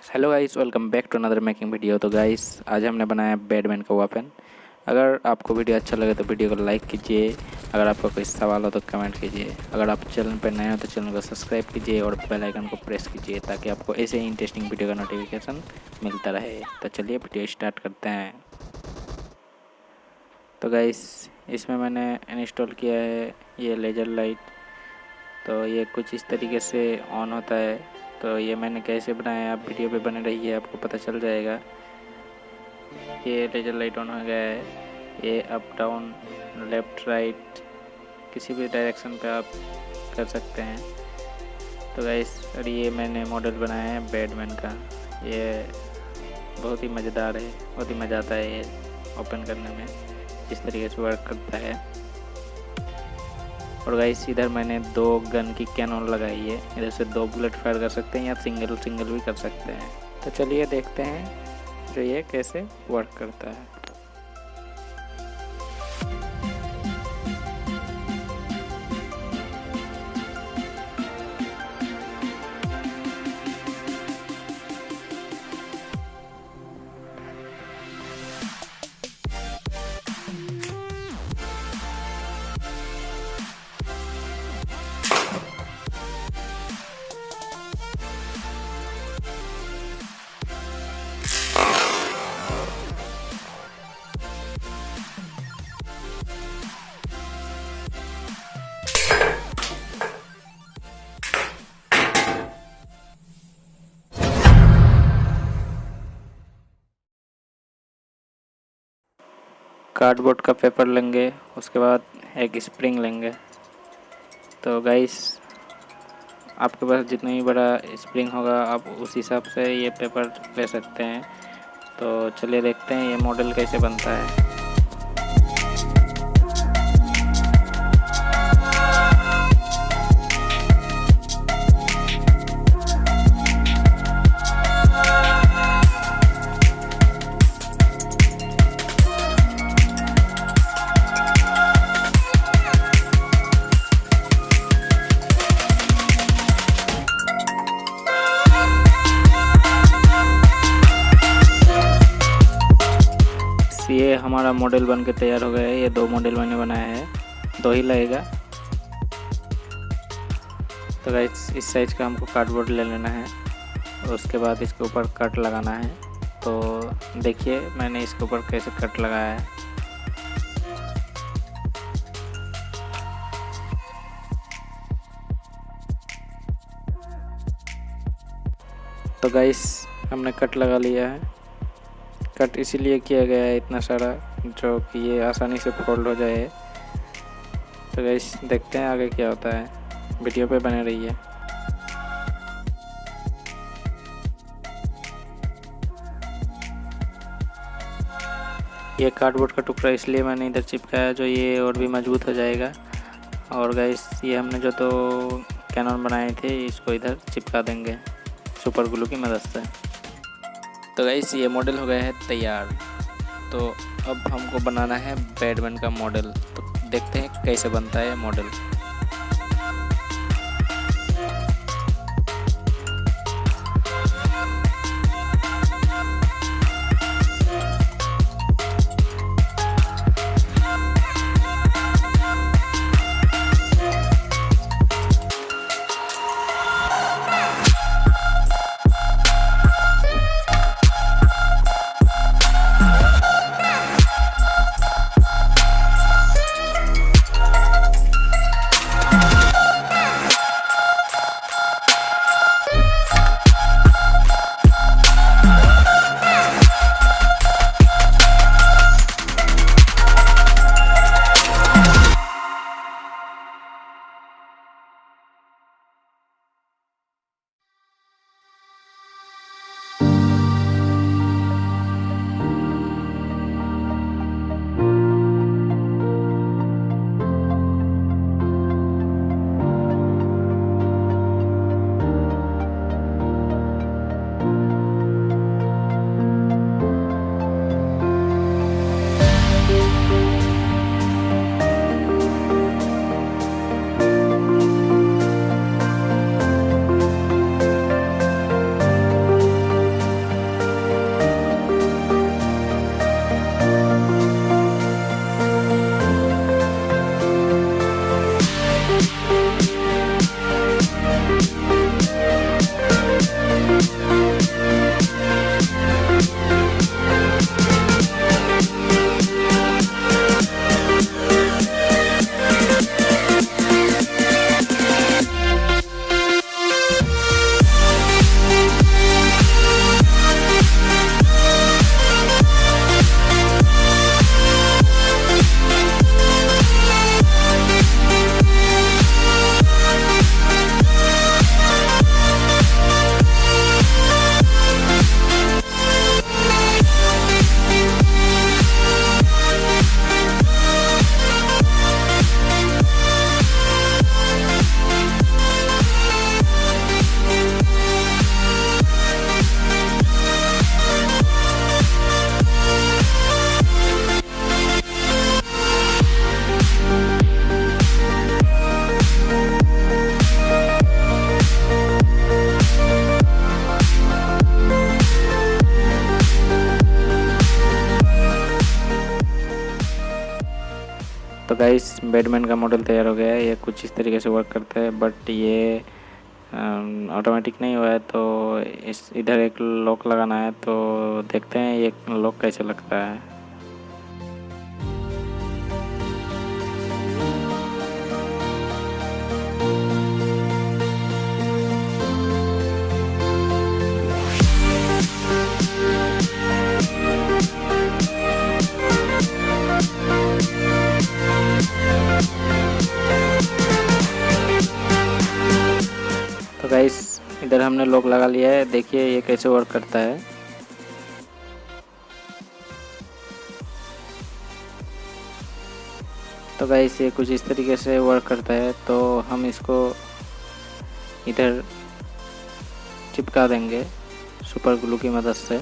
Hello guys, welcome back to another making video. तो guys आज हमने बनाया बैटमैन का वेपन। अगर आपको वीडियो अच्छा लगे तो वीडियो को लाइक कीजिए। अगर आपका कोई सवाल हो तो कमेंट कीजिए। अगर आप चैनल पर नए हो तो चैनल को सब्सक्राइब कीजिए और बेल आइकन को प्रेस कीजिए ताकि आपको ऐसे ही इंटरेस्टिंग वीडियो का नोटिफिकेशन मिलता रहे। तो चलिए वीडियो स्टार्ट करते हैं। तो गाइस इसमें मैंने इंस्टॉल किया है ये लेज़र लाइट। तो ये कुछ इस तरीके से ऑन होता है। तो ये मैंने कैसे बनाया, आप वीडियो पे बने रहिए, आपको पता चल जाएगा। ये लेज़र लाइट ऑन हो गया है। ये अप डाउन लेफ़्ट राइट किसी भी डायरेक्शन पे आप कर सकते हैं। तो गाइस और ये मैंने मॉडल बनाया है बैटमैन का। ये बहुत ही मज़ेदार है, बहुत ही मज़ा आता है ये ओपन करने में, जिस तरीके से वर्क करता है। और गाइस इधर मैंने 2 गन की कैनन लगाई है। इधर से 2 बुलेट फायर कर सकते हैं या सिंगल भी कर सकते हैं। तो चलिए देखते हैं जो ये कैसे वर्क करता है। कार्डबोर्ड का पेपर लेंगे, उसके बाद एक स्प्रिंग लेंगे। तो गाइस आपके पास जितना ही बड़ा स्प्रिंग होगा आप उस हिसाब से ये पेपर ले सकते हैं। तो चलिए देखते हैं ये मॉडल कैसे बनता है। ये हमारा मॉडल बन के तैयार हो गया है। ये 2 मॉडल मैंने बनाया है, 2 ही लगेगा। तो गाइस इस साइज का हमको कार्डबोर्ड ले लेना है और उसके बाद इसके ऊपर कट लगाना है। तो देखिए मैंने इसके ऊपर कैसे कट लगाया है। तो गाइस हमने कट लगा लिया है। कट इसीलिए किया गया है इतना सारा, जो कि ये आसानी से फोल्ड हो जाए। तो गाइस देखते हैं आगे क्या होता है, वीडियो पे बने रहिए। ये कार्डबोर्ड का टुकड़ा इसलिए मैंने इधर चिपकाया जो ये और भी मजबूत हो जाएगा। और गाइस ये हमने जो 2 कैनन बनाए थे इसको इधर चिपका देंगे सुपर ग्लू की मदद से। तो गाइस ये मॉडल हो गया है तैयार। तो अब हमको बनाना है बैटमैन का मॉडल। तो देखते हैं कैसे बनता है मॉडल। गाइस बैटमैन का मॉडल तैयार हो गया है। ये कुछ इस तरीके से वर्क करता है, बट ये ऑटोमेटिक नहीं हुआ है, तो इस इधर एक लॉक लगाना है। तो देखते हैं ये लॉक कैसे लगता है। तो गाइस इधर हमने लॉक लगा लिया है, देखिए ये कैसे वर्क करता है। तो गाइस ये कुछ इस तरीके से वर्क करता है। तो हम इसको इधर चिपका देंगे सुपर ग्लू की मदद से।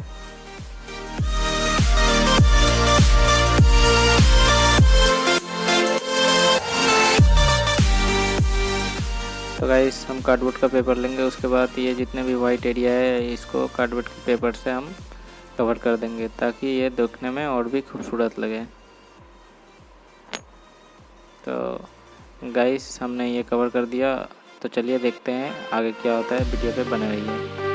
तो गाइस हम कार्डबोर्ड का पेपर लेंगे, उसके बाद ये जितने भी वाइट एरिया है इसको कार्डबोर्ड के पेपर से हम कवर कर देंगे, ताकि ये देखने में और भी खूबसूरत लगे। तो गाइस हमने ये कवर कर दिया। तो चलिए देखते हैं आगे क्या होता है, वीडियो पे बने रहिए।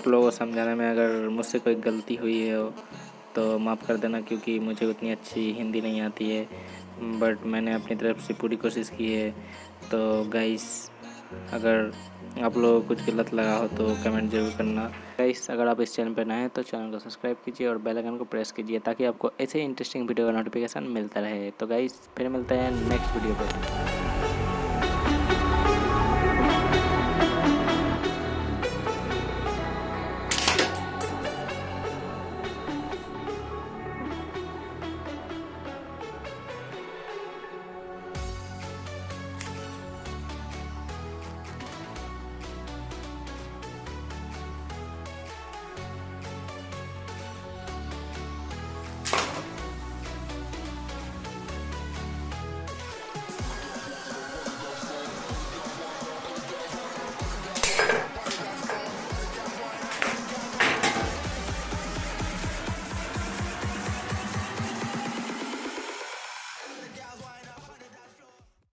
आप लोगों को समझाने में अगर मुझसे कोई गलती हुई है तो माफ़ कर देना, क्योंकि मुझे उतनी अच्छी हिंदी नहीं आती है, बट मैंने अपनी तरफ से पूरी कोशिश की है। तो गाइस, अगर आप लोगों को कुछ गलत लगा हो तो कमेंट ज़रूर करना। गाइस, अगर आप इस चैनल पर नए हैं तो चैनल को सब्सक्राइब कीजिए और बेल आइकन को प्रेस कीजिए, ताकि आपको ऐसे इंटरेस्टिंग वीडियो का नोटिफिकेशन मिलता रहे। तो गाइस, फिर मिलते हैं नेक्स्ट वीडियो पर।